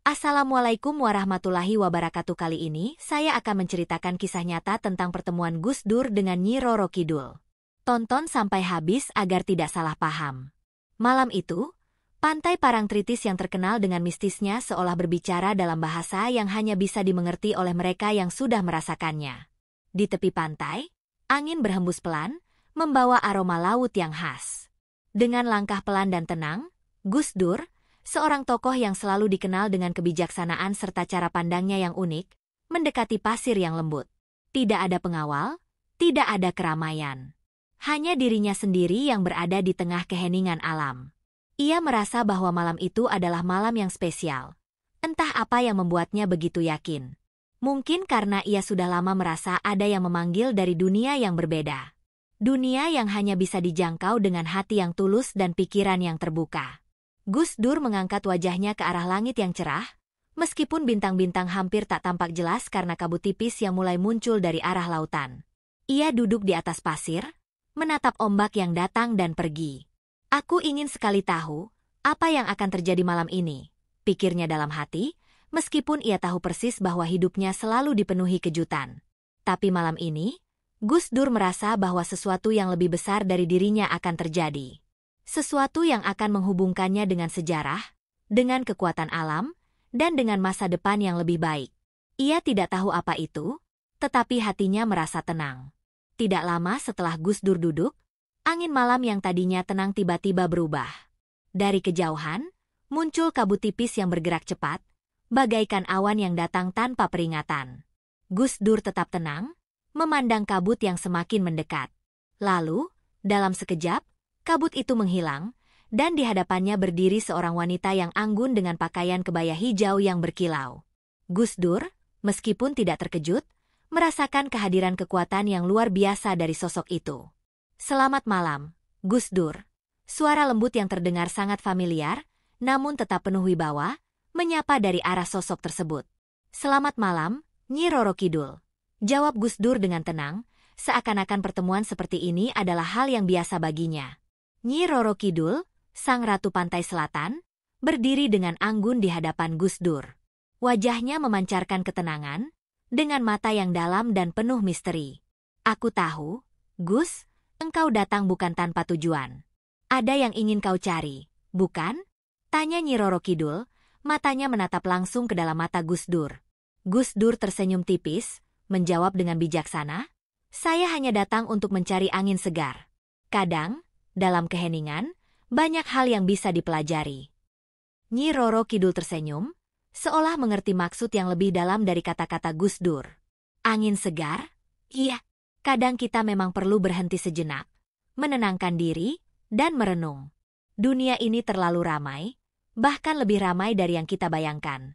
Assalamualaikum warahmatullahi wabarakatuh. Kali ini, saya akan menceritakan kisah nyata tentang pertemuan Gus Dur dengan Nyi Roro Kidul. Tonton sampai habis agar tidak salah paham. Malam itu, Pantai Parangtritis yang terkenal dengan mistisnya seolah berbicara dalam bahasa yang hanya bisa dimengerti oleh mereka yang sudah merasakannya. Di tepi pantai, angin berhembus pelan, membawa aroma laut yang khas. Dengan langkah pelan dan tenang, Gus Dur, seorang tokoh yang selalu dikenal dengan kebijaksanaan serta cara pandangnya yang unik, mendekati pasir yang lembut. Tidak ada pengawal, tidak ada keramaian. Hanya dirinya sendiri yang berada di tengah keheningan alam. Ia merasa bahwa malam itu adalah malam yang spesial. Entah apa yang membuatnya begitu yakin. Mungkin karena ia sudah lama merasa ada yang memanggil dari dunia yang berbeda. Dunia yang hanya bisa dijangkau dengan hati yang tulus dan pikiran yang terbuka. Gus Dur mengangkat wajahnya ke arah langit yang cerah, meskipun bintang-bintang hampir tak tampak jelas karena kabut tipis yang mulai muncul dari arah lautan. Ia duduk di atas pasir, menatap ombak yang datang dan pergi. Aku ingin sekali tahu, apa yang akan terjadi malam ini, pikirnya dalam hati, meskipun ia tahu persis bahwa hidupnya selalu dipenuhi kejutan. Tapi malam ini, Gus Dur merasa bahwa sesuatu yang lebih besar dari dirinya akan terjadi. Sesuatu yang akan menghubungkannya dengan sejarah, dengan kekuatan alam, dan dengan masa depan yang lebih baik. Ia tidak tahu apa itu, tetapi hatinya merasa tenang. Tidak lama setelah Gus Dur duduk, angin malam yang tadinya tenang tiba-tiba berubah. Dari kejauhan, muncul kabut tipis yang bergerak cepat, bagaikan awan yang datang tanpa peringatan. Gus Dur tetap tenang, memandang kabut yang semakin mendekat. Lalu, dalam sekejap, kabut itu menghilang, dan di hadapannya berdiri seorang wanita yang anggun dengan pakaian kebaya hijau yang berkilau. Gus Dur, meskipun tidak terkejut, merasakan kehadiran kekuatan yang luar biasa dari sosok itu. "Selamat malam, Gus Dur." Suara lembut yang terdengar sangat familiar, namun tetap penuh wibawa, menyapa dari arah sosok tersebut. "Selamat malam, Nyi Roro Kidul," jawab Gus Dur dengan tenang, seakan-akan pertemuan seperti ini adalah hal yang biasa baginya. Nyi Roro Kidul, sang ratu pantai selatan, berdiri dengan anggun di hadapan Gus Dur. Wajahnya memancarkan ketenangan, dengan mata yang dalam dan penuh misteri. "Aku tahu, Gus, engkau datang bukan tanpa tujuan. Ada yang ingin kau cari, bukan?" tanya Nyi Roro Kidul, matanya menatap langsung ke dalam mata Gus Dur. Gus Dur tersenyum tipis, menjawab dengan bijaksana, "Saya hanya datang untuk mencari angin segar. Kadang, dalam keheningan, banyak hal yang bisa dipelajari." Nyi Roro Kidul tersenyum, seolah mengerti maksud yang lebih dalam dari kata-kata Gus Dur. "Angin segar? Iya. Kadang kita memang perlu berhenti sejenak, menenangkan diri, dan merenung. Dunia ini terlalu ramai, bahkan lebih ramai dari yang kita bayangkan."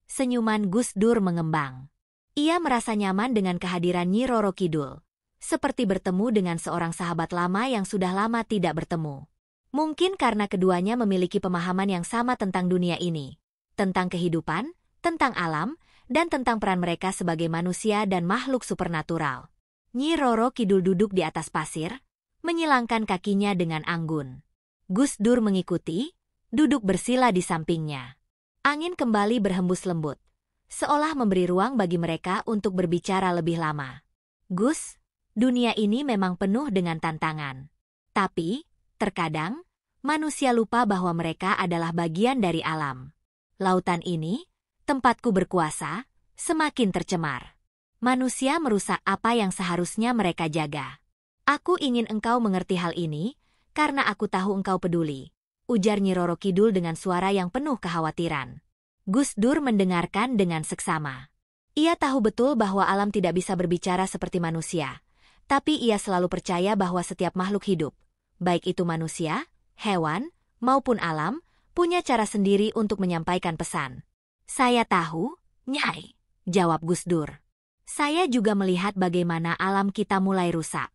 Senyuman Gus Dur mengembang. Ia merasa nyaman dengan kehadiran Nyi Roro Kidul. Seperti bertemu dengan seorang sahabat lama yang sudah lama tidak bertemu. Mungkin karena keduanya memiliki pemahaman yang sama tentang dunia ini, tentang kehidupan, tentang alam, dan tentang peran mereka sebagai manusia dan makhluk supernatural. Nyi Roro Kidul duduk di atas pasir, menyilangkan kakinya dengan anggun. Gus Dur mengikuti, duduk bersila di sampingnya. Angin kembali berhembus lembut, seolah memberi ruang bagi mereka untuk berbicara lebih lama. "Gus, dunia ini memang penuh dengan tantangan. Tapi, terkadang, manusia lupa bahwa mereka adalah bagian dari alam. Lautan ini, tempatku berkuasa, semakin tercemar. Manusia merusak apa yang seharusnya mereka jaga. Aku ingin engkau mengerti hal ini, karena aku tahu engkau peduli," ujar Nyi Roro Kidul dengan suara yang penuh kekhawatiran. Gus Dur mendengarkan dengan seksama. Ia tahu betul bahwa alam tidak bisa berbicara seperti manusia. Tapi ia selalu percaya bahwa setiap makhluk hidup, baik itu manusia, hewan, maupun alam, punya cara sendiri untuk menyampaikan pesan. "Saya tahu, Nyai," jawab Gus Dur. "Saya juga melihat bagaimana alam kita mulai rusak.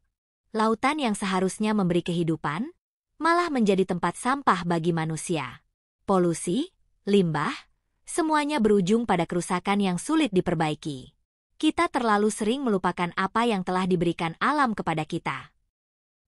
Lautan yang seharusnya memberi kehidupan, malah menjadi tempat sampah bagi manusia. Polusi, limbah, semuanya berujung pada kerusakan yang sulit diperbaiki. Kita terlalu sering melupakan apa yang telah diberikan alam kepada kita."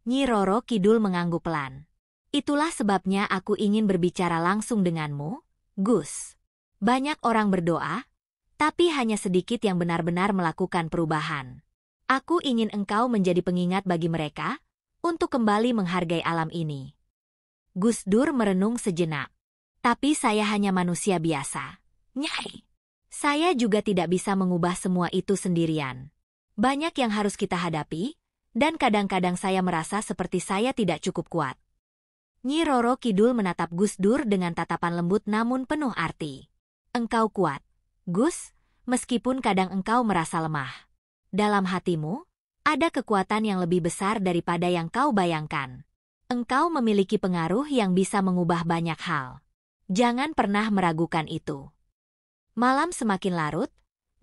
Nyi Roro Kidul mengangguk pelan. "Itulah sebabnya aku ingin berbicara langsung denganmu, Gus. Banyak orang berdoa, tapi hanya sedikit yang benar-benar melakukan perubahan. Aku ingin engkau menjadi pengingat bagi mereka untuk kembali menghargai alam ini. Gus Dur merenung sejenak. Tapi saya hanya manusia biasa. Nyai. Saya juga tidak bisa mengubah semua itu sendirian. Banyak yang harus kita hadapi, dan kadang-kadang saya merasa seperti saya tidak cukup kuat. Nyi Roro Kidul menatap Gus Dur dengan tatapan lembut namun penuh arti. Engkau kuat, Gus, meskipun kadang engkau merasa lemah. Dalam hatimu, ada kekuatan yang lebih besar daripada yang kau bayangkan. Engkau memiliki pengaruh yang bisa mengubah banyak hal. Jangan pernah meragukan itu. Malam semakin larut,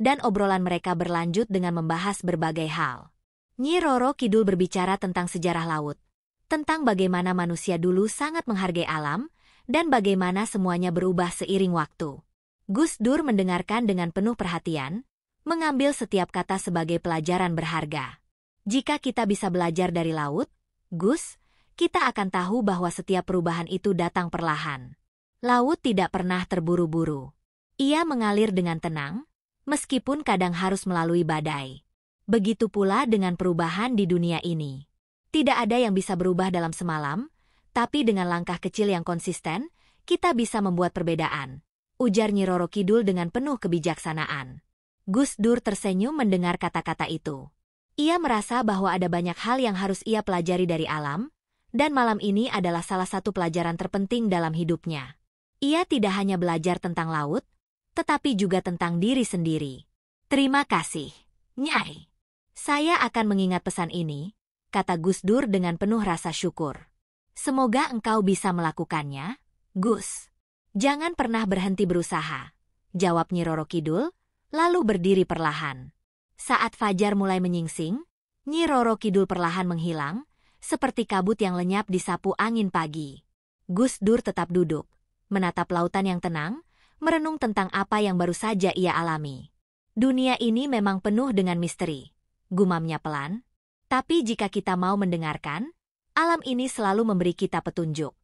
dan obrolan mereka berlanjut dengan membahas berbagai hal. Nyi Roro Kidul berbicara tentang sejarah laut, tentang bagaimana manusia dulu sangat menghargai alam, dan bagaimana semuanya berubah seiring waktu. Gus Dur mendengarkan dengan penuh perhatian, mengambil setiap kata sebagai pelajaran berharga. Jika kita bisa belajar dari laut, Gus, kita akan tahu bahwa setiap perubahan itu datang perlahan. Laut tidak pernah terburu-buru. Ia mengalir dengan tenang, meskipun kadang harus melalui badai. Begitu pula dengan perubahan di dunia ini. Tidak ada yang bisa berubah dalam semalam, tapi dengan langkah kecil yang konsisten, kita bisa membuat perbedaan. Ujar Nyi Roro Kidul dengan penuh kebijaksanaan. Gus Dur tersenyum mendengar kata-kata itu. Ia merasa bahwa ada banyak hal yang harus ia pelajari dari alam, dan malam ini adalah salah satu pelajaran terpenting dalam hidupnya. Ia tidak hanya belajar tentang laut, tetapi juga tentang diri sendiri. Terima kasih, Nyai. Saya akan mengingat pesan ini, kata Gus Dur dengan penuh rasa syukur. Semoga engkau bisa melakukannya, Gus. Jangan pernah berhenti berusaha, jawab Nyi Roro Kidul, lalu berdiri perlahan. Saat fajar mulai menyingsing, Nyi Roro Kidul perlahan menghilang, seperti kabut yang lenyap disapu angin pagi. Gus Dur tetap duduk, menatap lautan yang tenang, merenung tentang apa yang baru saja ia alami. Dunia ini memang penuh dengan misteri, gumamnya pelan. Tapi jika kita mau mendengarkan, alam ini selalu memberi kita petunjuk.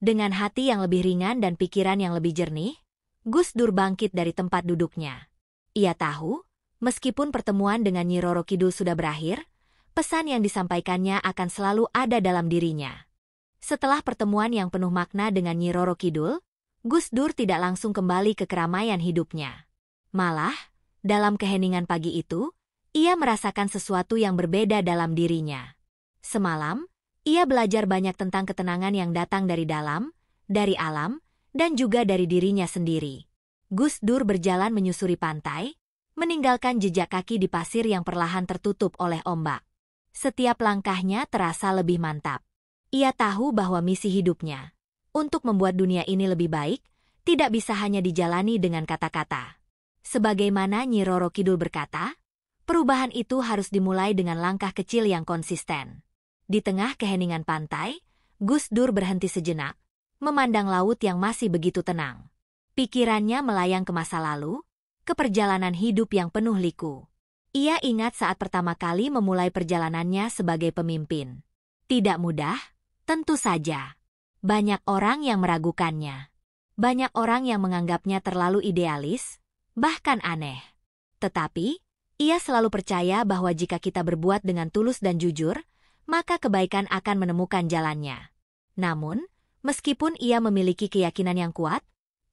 Dengan hati yang lebih ringan dan pikiran yang lebih jernih, Gus Dur bangkit dari tempat duduknya. Ia tahu, meskipun pertemuan dengan Nyi Roro Kidul sudah berakhir, pesan yang disampaikannya akan selalu ada dalam dirinya. Setelah pertemuan yang penuh makna dengan Nyi Roro Kidul, Gus Dur tidak langsung kembali ke keramaian hidupnya. Malah, dalam keheningan pagi itu, ia merasakan sesuatu yang berbeda dalam dirinya. Semalam, ia belajar banyak tentang ketenangan yang datang dari dalam, dari alam, dan juga dari dirinya sendiri. Gus Dur berjalan menyusuri pantai, meninggalkan jejak kaki di pasir yang perlahan tertutup oleh ombak. Setiap langkahnya terasa lebih mantap. Ia tahu bahwa misi hidupnya, untuk membuat dunia ini lebih baik, tidak bisa hanya dijalani dengan kata-kata. Sebagaimana Nyi Roro Kidul berkata, perubahan itu harus dimulai dengan langkah kecil yang konsisten. Di tengah keheningan pantai, Gus Dur berhenti sejenak, memandang laut yang masih begitu tenang. Pikirannya melayang ke masa lalu, ke perjalanan hidup yang penuh liku. Ia ingat saat pertama kali memulai perjalanannya sebagai pemimpin. Tidak mudah, tentu saja. Banyak orang yang meragukannya. Banyak orang yang menganggapnya terlalu idealis, bahkan aneh. Tetapi, ia selalu percaya bahwa jika kita berbuat dengan tulus dan jujur, maka kebaikan akan menemukan jalannya. Namun, meskipun ia memiliki keyakinan yang kuat,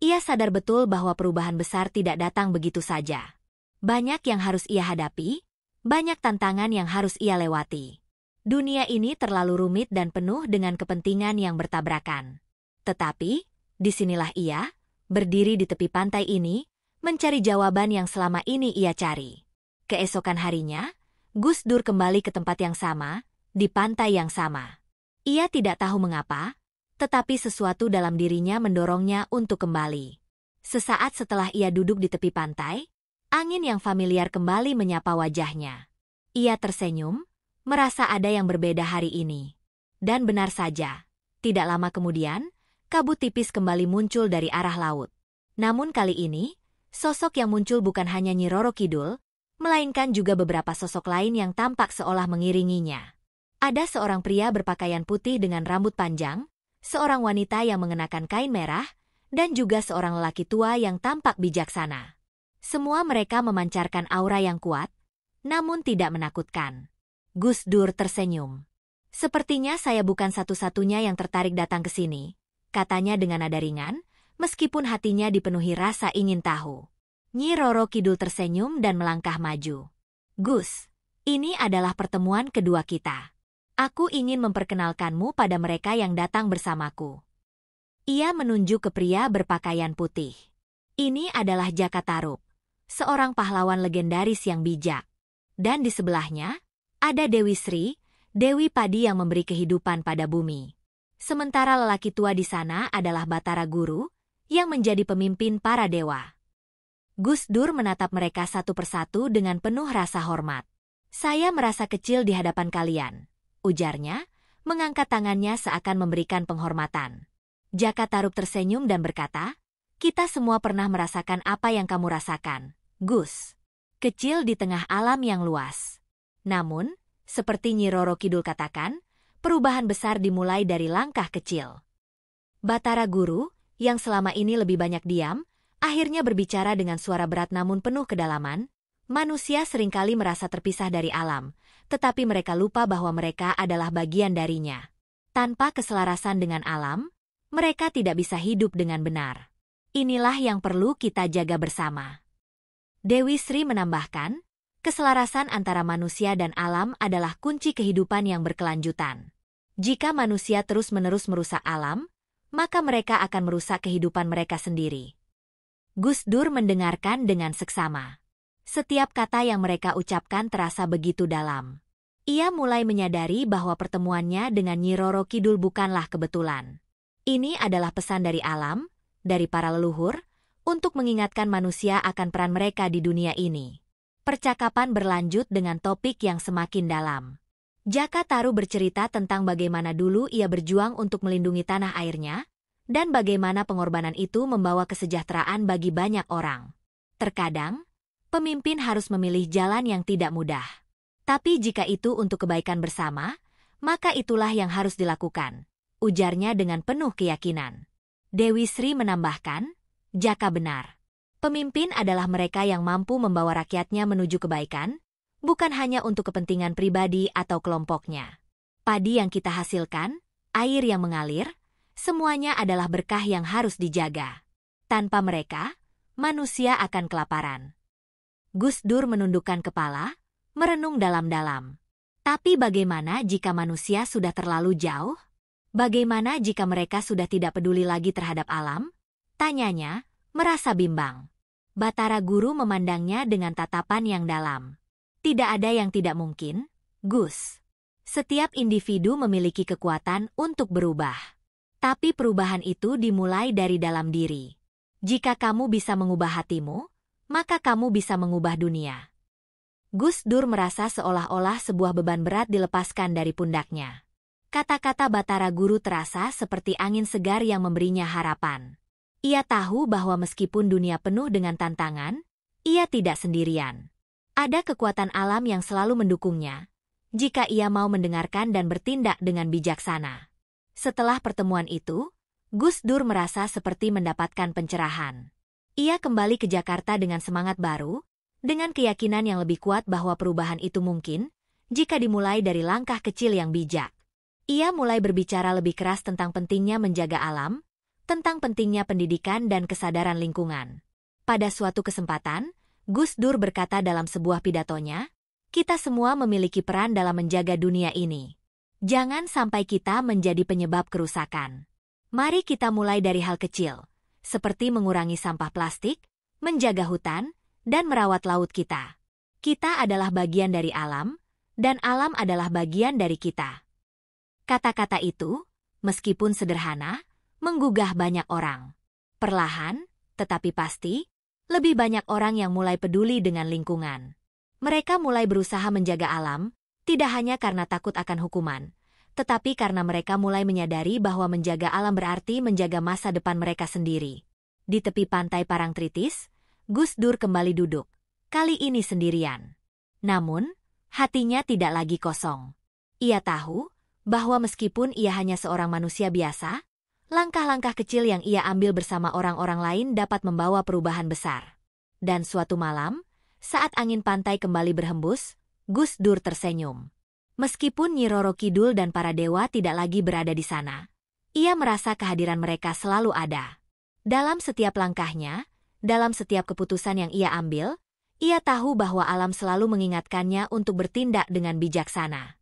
ia sadar betul bahwa perubahan besar tidak datang begitu saja. Banyak yang harus ia hadapi, banyak tantangan yang harus ia lewati. Dunia ini terlalu rumit dan penuh dengan kepentingan yang bertabrakan. Tetapi, disinilah ia, berdiri di tepi pantai ini, mencari jawaban yang selama ini ia cari. Keesokan harinya, Gus Dur kembali ke tempat yang sama, di pantai yang sama. Ia tidak tahu mengapa, tetapi sesuatu dalam dirinya mendorongnya untuk kembali. Sesaat setelah ia duduk di tepi pantai, angin yang familiar kembali menyapa wajahnya. Ia tersenyum, merasa ada yang berbeda hari ini. Dan benar saja, tidak lama kemudian, kabut tipis kembali muncul dari arah laut. Namun kali ini, sosok yang muncul bukan hanya Nyi Roro Kidul, melainkan juga beberapa sosok lain yang tampak seolah mengiringinya. Ada seorang pria berpakaian putih dengan rambut panjang, seorang wanita yang mengenakan kain merah, dan juga seorang lelaki tua yang tampak bijaksana. Semua mereka memancarkan aura yang kuat, namun tidak menakutkan. Gus Dur tersenyum. Sepertinya saya bukan satu-satunya yang tertarik datang ke sini, katanya dengan nada ringan, meskipun hatinya dipenuhi rasa ingin tahu. Nyi Roro Kidul tersenyum dan melangkah maju. Gus, ini adalah pertemuan kedua kita. Aku ingin memperkenalkanmu pada mereka yang datang bersamaku. Ia menunjuk ke pria berpakaian putih. Ini adalah Jaka Tarub, seorang pahlawan legendaris yang bijak. Dan di sebelahnya, ada Dewi Sri, Dewi Padi yang memberi kehidupan pada bumi. Sementara lelaki tua di sana adalah Batara Guru, yang menjadi pemimpin para dewa. Gus Dur menatap mereka satu persatu dengan penuh rasa hormat. Saya merasa kecil di hadapan kalian, ujarnya, mengangkat tangannya seakan memberikan penghormatan. Jaka Tarub tersenyum dan berkata, kita semua pernah merasakan apa yang kamu rasakan, Gus. Kecil di tengah alam yang luas. Namun, seperti Nyi Roro Kidul katakan, perubahan besar dimulai dari langkah kecil. Batara Guru, yang selama ini lebih banyak diam, akhirnya berbicara dengan suara berat namun penuh kedalaman. Manusia seringkali merasa terpisah dari alam, tetapi mereka lupa bahwa mereka adalah bagian darinya. Tanpa keselarasan dengan alam, mereka tidak bisa hidup dengan benar. Inilah yang perlu kita jaga bersama. Dewi Sri menambahkan, keselarasan antara manusia dan alam adalah kunci kehidupan yang berkelanjutan. Jika manusia terus-menerus merusak alam, maka mereka akan merusak kehidupan mereka sendiri. Gus Dur mendengarkan dengan seksama. Setiap kata yang mereka ucapkan terasa begitu dalam. Ia mulai menyadari bahwa pertemuannya dengan Nyi Roro Kidul bukanlah kebetulan. Ini adalah pesan dari alam, dari para leluhur, untuk mengingatkan manusia akan peran mereka di dunia ini. Percakapan berlanjut dengan topik yang semakin dalam. Jaka Tarub bercerita tentang bagaimana dulu ia berjuang untuk melindungi tanah airnya, dan bagaimana pengorbanan itu membawa kesejahteraan bagi banyak orang. Terkadang, pemimpin harus memilih jalan yang tidak mudah. Tapi jika itu untuk kebaikan bersama, maka itulah yang harus dilakukan, ujarnya dengan penuh keyakinan. Dewi Sri menambahkan, Jaka benar. Pemimpin adalah mereka yang mampu membawa rakyatnya menuju kebaikan, bukan hanya untuk kepentingan pribadi atau kelompoknya. Padi yang kita hasilkan, air yang mengalir, semuanya adalah berkah yang harus dijaga. Tanpa mereka, manusia akan kelaparan. Gus Dur menundukkan kepala, merenung dalam-dalam. Tapi bagaimana jika manusia sudah terlalu jauh? Bagaimana jika mereka sudah tidak peduli lagi terhadap alam? Tanyanya, merasa bimbang. Batara Guru memandangnya dengan tatapan yang dalam. Tidak ada yang tidak mungkin, Gus. Setiap individu memiliki kekuatan untuk berubah. Tapi perubahan itu dimulai dari dalam diri. Jika kamu bisa mengubah hatimu, maka kamu bisa mengubah dunia. Gus Dur merasa seolah-olah sebuah beban berat dilepaskan dari pundaknya. Kata-kata Batara Guru terasa seperti angin segar yang memberinya harapan. Ia tahu bahwa meskipun dunia penuh dengan tantangan, ia tidak sendirian. Ada kekuatan alam yang selalu mendukungnya, jika ia mau mendengarkan dan bertindak dengan bijaksana. Setelah pertemuan itu, Gus Dur merasa seperti mendapatkan pencerahan. Ia kembali ke Jakarta dengan semangat baru, dengan keyakinan yang lebih kuat bahwa perubahan itu mungkin, jika dimulai dari langkah kecil yang bijak. Ia mulai berbicara lebih keras tentang pentingnya menjaga alam, tentang pentingnya pendidikan dan kesadaran lingkungan. Pada suatu kesempatan, Gus Dur berkata dalam sebuah pidatonya, kita semua memiliki peran dalam menjaga dunia ini. Jangan sampai kita menjadi penyebab kerusakan. Mari kita mulai dari hal kecil, seperti mengurangi sampah plastik, menjaga hutan, dan merawat laut kita. Kita adalah bagian dari alam, dan alam adalah bagian dari kita. Kata-kata itu, meskipun sederhana, menggugah banyak orang. Perlahan, tetapi pasti, lebih banyak orang yang mulai peduli dengan lingkungan. Mereka mulai berusaha menjaga alam, tidak hanya karena takut akan hukuman, tetapi karena mereka mulai menyadari bahwa menjaga alam berarti menjaga masa depan mereka sendiri. Di tepi pantai Parangtritis, Gus Dur kembali duduk, kali ini sendirian. Namun, hatinya tidak lagi kosong. Ia tahu bahwa meskipun ia hanya seorang manusia biasa, Langkah-langkah kecil yang ia ambil bersama orang-orang lain dapat membawa perubahan besar. Dan suatu malam, saat angin pantai kembali berhembus, Gus Dur tersenyum. Meskipun Nyi Roro Kidul dan para dewa tidak lagi berada di sana, ia merasa kehadiran mereka selalu ada. Dalam setiap langkahnya, dalam setiap keputusan yang ia ambil, ia tahu bahwa alam selalu mengingatkannya untuk bertindak dengan bijaksana.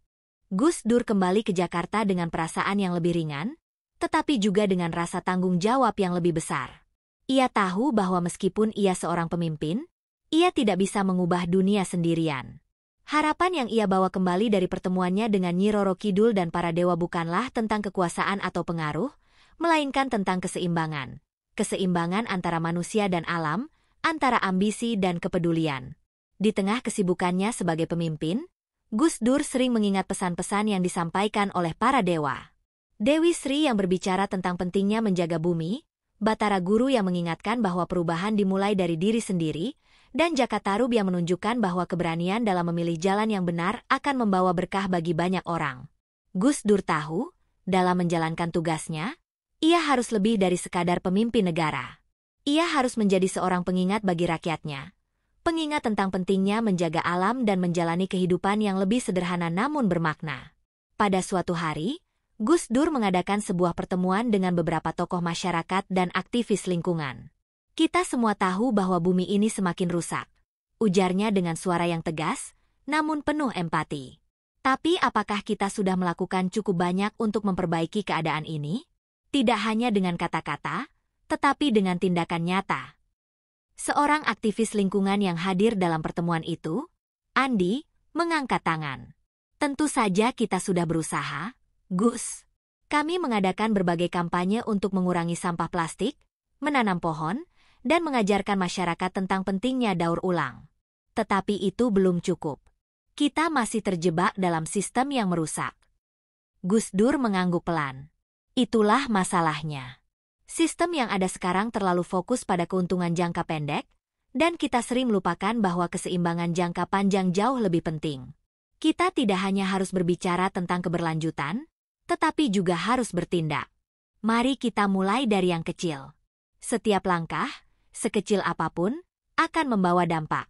Gus Dur kembali ke Jakarta dengan perasaan yang lebih ringan, tetapi juga dengan rasa tanggung jawab yang lebih besar. Ia tahu bahwa meskipun ia seorang pemimpin, ia tidak bisa mengubah dunia sendirian. Harapan yang ia bawa kembali dari pertemuannya dengan Nyi Roro Kidul dan para dewa bukanlah tentang kekuasaan atau pengaruh, melainkan tentang keseimbangan. Keseimbangan antara manusia dan alam, antara ambisi dan kepedulian. Di tengah kesibukannya sebagai pemimpin, Gus Dur sering mengingat pesan-pesan yang disampaikan oleh para dewa. Dewi Sri yang berbicara tentang pentingnya menjaga bumi, Batara Guru yang mengingatkan bahwa perubahan dimulai dari diri sendiri, dan Jakatarub yang menunjukkan bahwa keberanian dalam memilih jalan yang benar akan membawa berkah bagi banyak orang. Gus Dur tahu, dalam menjalankan tugasnya, ia harus lebih dari sekadar pemimpin negara. Ia harus menjadi seorang pengingat bagi rakyatnya. Pengingat tentang pentingnya menjaga alam dan menjalani kehidupan yang lebih sederhana namun bermakna. Pada suatu hari, Gus Dur mengadakan sebuah pertemuan dengan beberapa tokoh masyarakat dan aktivis lingkungan. Kita semua tahu bahwa bumi ini semakin rusak, ujarnya dengan suara yang tegas, namun penuh empati. Tapi apakah kita sudah melakukan cukup banyak untuk memperbaiki keadaan ini? Tidak hanya dengan kata-kata, tetapi dengan tindakan nyata. Seorang aktivis lingkungan yang hadir dalam pertemuan itu, Andi, mengangkat tangan. Tentu saja kita sudah berusaha, Gus. Kami mengadakan berbagai kampanye untuk mengurangi sampah plastik, menanam pohon, dan mengajarkan masyarakat tentang pentingnya daur ulang. Tetapi itu belum cukup. Kita masih terjebak dalam sistem yang merusak. Gus Dur mengangguk pelan. Itulah masalahnya. Sistem yang ada sekarang terlalu fokus pada keuntungan jangka pendek, dan kita sering melupakan bahwa keseimbangan jangka panjang jauh lebih penting. Kita tidak hanya harus berbicara tentang keberlanjutan, tetapi juga harus bertindak. Mari kita mulai dari yang kecil. Setiap langkah, sekecil apapun, akan membawa dampak.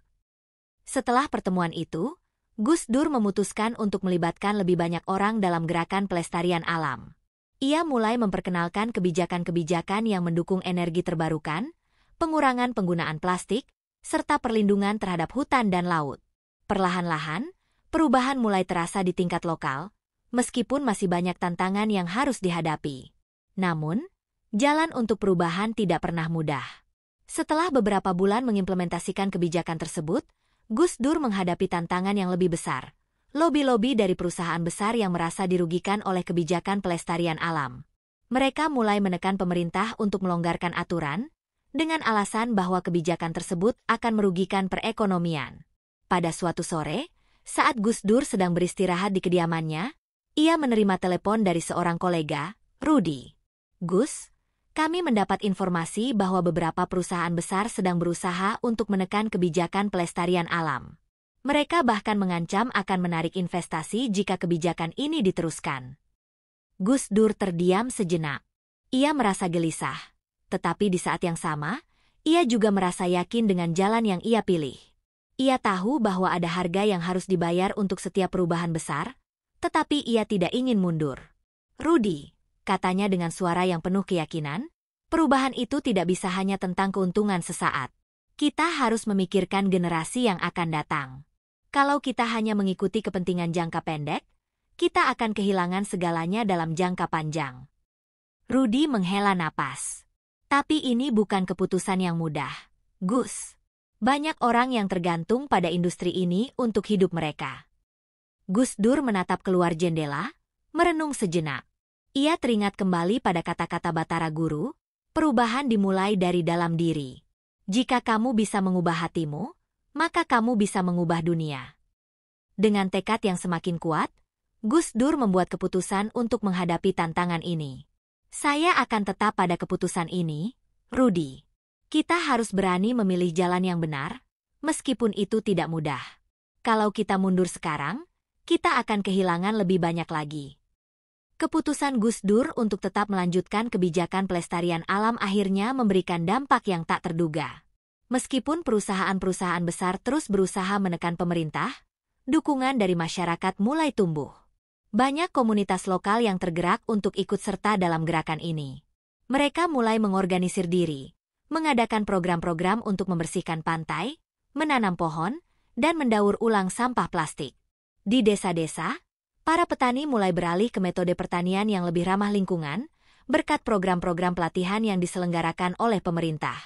Setelah pertemuan itu, Gus Dur memutuskan untuk melibatkan lebih banyak orang dalam gerakan pelestarian alam. Ia mulai memperkenalkan kebijakan-kebijakan yang mendukung energi terbarukan, pengurangan penggunaan plastik, serta perlindungan terhadap hutan dan laut. Perlahan-lahan, perubahan mulai terasa di tingkat lokal, meskipun masih banyak tantangan yang harus dihadapi. Namun, jalan untuk perubahan tidak pernah mudah. Setelah beberapa bulan mengimplementasikan kebijakan tersebut, Gus Dur menghadapi tantangan yang lebih besar. Lobi-lobi dari perusahaan besar yang merasa dirugikan oleh kebijakan pelestarian alam. Mereka mulai menekan pemerintah untuk melonggarkan aturan, dengan alasan bahwa kebijakan tersebut akan merugikan perekonomian. Pada suatu sore, saat Gus Dur sedang beristirahat di kediamannya, ia menerima telepon dari seorang kolega, Rudi. Gus, kami mendapat informasi bahwa beberapa perusahaan besar sedang berusaha untuk menekan kebijakan pelestarian alam. Mereka bahkan mengancam akan menarik investasi jika kebijakan ini diteruskan. Gus Dur terdiam sejenak. Ia merasa gelisah, tetapi di saat yang sama, ia juga merasa yakin dengan jalan yang ia pilih. Ia tahu bahwa ada harga yang harus dibayar untuk setiap perubahan besar, tetapi ia tidak ingin mundur. Rudi, katanya dengan suara yang penuh keyakinan, perubahan itu tidak bisa hanya tentang keuntungan sesaat. Kita harus memikirkan generasi yang akan datang. Kalau kita hanya mengikuti kepentingan jangka pendek, kita akan kehilangan segalanya dalam jangka panjang. Rudi menghela napas. Tapi ini bukan keputusan yang mudah, Gus. Banyak orang yang tergantung pada industri ini untuk hidup mereka. Gus Dur menatap keluar jendela, merenung sejenak. Ia teringat kembali pada kata-kata Batara Guru, perubahan dimulai dari dalam diri. Jika kamu bisa mengubah hatimu, maka kamu bisa mengubah dunia. Dengan tekad yang semakin kuat, Gus Dur membuat keputusan untuk menghadapi tantangan ini. Saya akan tetap pada keputusan ini, Rudi. Kita harus berani memilih jalan yang benar, meskipun itu tidak mudah. Kalau kita mundur sekarang, kita akan kehilangan lebih banyak lagi. Keputusan Gus Dur untuk tetap melanjutkan kebijakan pelestarian alam akhirnya memberikan dampak yang tak terduga. Meskipun perusahaan-perusahaan besar terus berusaha menekan pemerintah, dukungan dari masyarakat mulai tumbuh. Banyak komunitas lokal yang tergerak untuk ikut serta dalam gerakan ini. Mereka mulai mengorganisir diri, mengadakan program-program untuk membersihkan pantai, menanam pohon, dan mendaur ulang sampah plastik. Di desa-desa, para petani mulai beralih ke metode pertanian yang lebih ramah lingkungan, berkat program-program pelatihan yang diselenggarakan oleh pemerintah.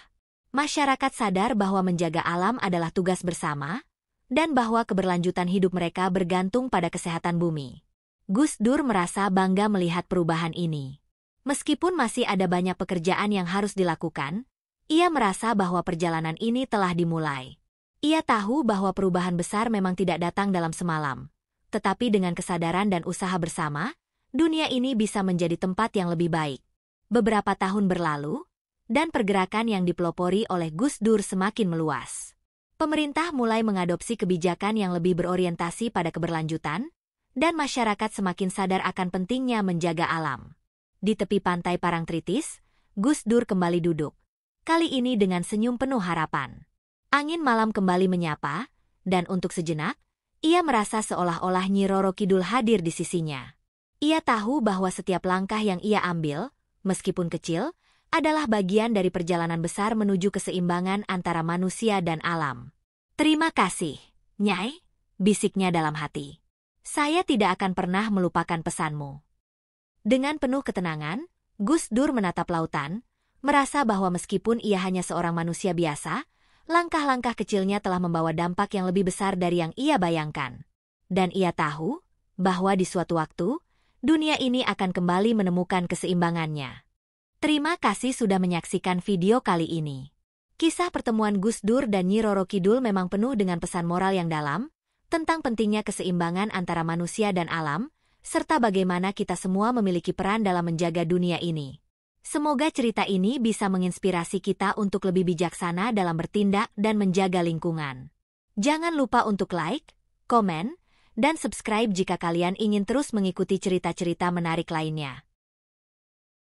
Masyarakat sadar bahwa menjaga alam adalah tugas bersama, dan bahwa keberlanjutan hidup mereka bergantung pada kesehatan bumi. Gus Dur merasa bangga melihat perubahan ini. Meskipun masih ada banyak pekerjaan yang harus dilakukan, ia merasa bahwa perjalanan ini telah dimulai. Ia tahu bahwa perubahan besar memang tidak datang dalam semalam. Tetapi dengan kesadaran dan usaha bersama, dunia ini bisa menjadi tempat yang lebih baik. Beberapa tahun berlalu, dan pergerakan yang dipelopori oleh Gus Dur semakin meluas. Pemerintah mulai mengadopsi kebijakan yang lebih berorientasi pada keberlanjutan, dan masyarakat semakin sadar akan pentingnya menjaga alam. Di tepi pantai Parangtritis, Gus Dur kembali duduk. Kali ini dengan senyum penuh harapan. Angin malam kembali menyapa, dan untuk sejenak, ia merasa seolah-olah Nyi Roro Kidul hadir di sisinya. Ia tahu bahwa setiap langkah yang ia ambil, meskipun kecil, adalah bagian dari perjalanan besar menuju keseimbangan antara manusia dan alam. "Terima kasih, Nyai," bisiknya dalam hati. "Saya tidak akan pernah melupakan pesanmu." Dengan penuh ketenangan, Gus Dur menatap lautan, merasa bahwa meskipun ia hanya seorang manusia biasa, langkah-langkah kecilnya telah membawa dampak yang lebih besar dari yang ia bayangkan. Dan ia tahu bahwa di suatu waktu, dunia ini akan kembali menemukan keseimbangannya. Terima kasih sudah menyaksikan video kali ini. Kisah pertemuan Gus Dur dan Nyi Roro Kidul memang penuh dengan pesan moral yang dalam, tentang pentingnya keseimbangan antara manusia dan alam, serta bagaimana kita semua memiliki peran dalam menjaga dunia ini. Semoga cerita ini bisa menginspirasi kita untuk lebih bijaksana dalam bertindak dan menjaga lingkungan. Jangan lupa untuk like, komen, dan subscribe jika kalian ingin terus mengikuti cerita-cerita menarik lainnya.